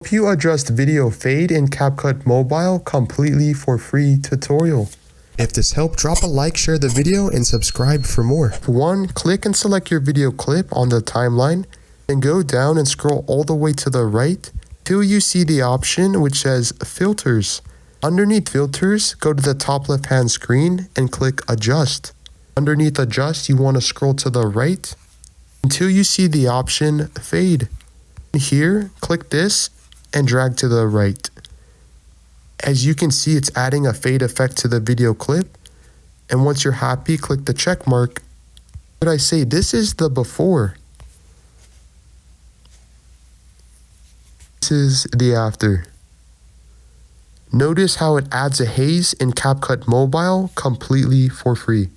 Help you adjust video fade in Capcut Mobile completely for free tutorial. If this helped, drop a like, share the video, and subscribe for more. 1. Click and select your video clip on the timeline, then go down and scroll all the way to the right till you see the option which says Filters. Underneath Filters, go to the top left hand screen and click Adjust. Underneath Adjust, you want to scroll to the right until you see the option Fade. Here, click this and drag to the right. As you can see, it's adding a fade effect to the video clip. And once you're happy, click the check mark. But I say this is the before. This is the after. Notice how it adds a haze in Capcut Mobile completely for free.